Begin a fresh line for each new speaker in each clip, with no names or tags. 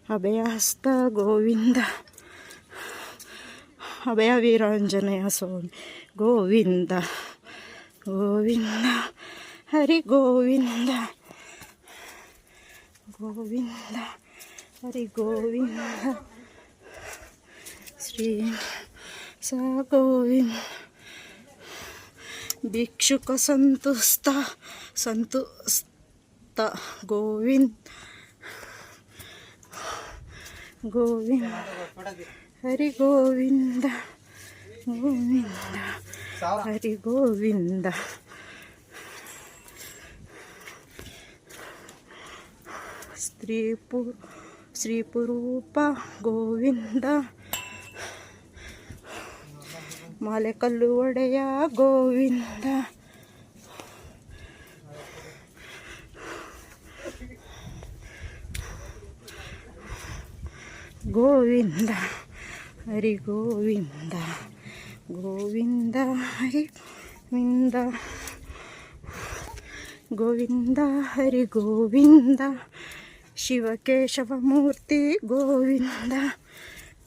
ಅಭಯಹಸ್ತ ಗೋವಿಂದ, ಅಭಯ ವೀರಾಂಜನೇಯ ಸ್ವಾಮಿ ಗೋವಿಂದ ಗೋವಿಂದ, ಹರಿ ಗೋವಿಂದ ಗೋವಿಂದ, ಹರಿ ಗೋವಿಂದ, ಶ್ರೀ ಸ ಗೋವಿಂದ. ಭಿಕ್ಷುಕ ಸಂತುಷ್ಟ ಗೋವಿಂದ ಗೋವಿಂದ, ಹರಿ ಗೋವಿಂದ ಗೋವಿಂದ, ಹರಿ ಗೋವಿಂದ. ಶ್ರೀ ಪುರೂಪ ಗೋವಿಂದ, ಮಾಲೆಕಲ್ಲು ಒಡೆಯ ಗೋವಿಂದ, ಗೋವಿಂದ, ಹರಿ ಗೋವಿಂದ ಗೋವಿಂದ, ಹರಿ ಗೋವಿಂದ ಗೋವಿಂದ, ಹರಿ ಗೋವಿಂದ. ಶಿವಕೇಶವ ಮೂರ್ತಿ ಗೋವಿಂದ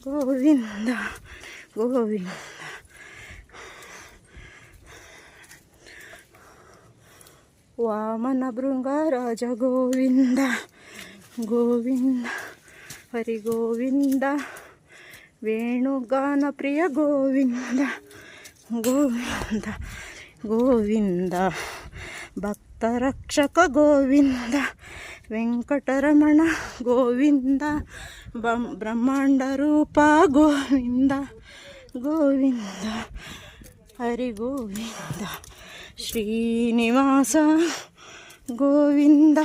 ಗೋವಿಂದ ಗೋವಿಂದ. ವಾಮನ ಭೃಂಗರಾಜ ಗೋವಿಂದ ಗೋವಿಂದ, ಹರಿ ಗೋವಿಂದ. ವೇಣುಗಾನ ಪ್ರಿಯ ಗೋವಿಂದ ಗೋವಿಂದ ಗೋವಿಂದ. ಭಕ್ತರಕ್ಷಕ ಗೋವಿಂದ, ವೆಂಕಟರಮಣ ಗೋವಿಂದ. ಬ್ರಹ್ಮಾಂಡ ರೂಪ ಗೋವಿಂದ ಗೋವಿಂದ, ಹರಿ ಗೋವಿಂದ. ಶ್ರೀನಿವಾಸ ಗೋವಿಂದ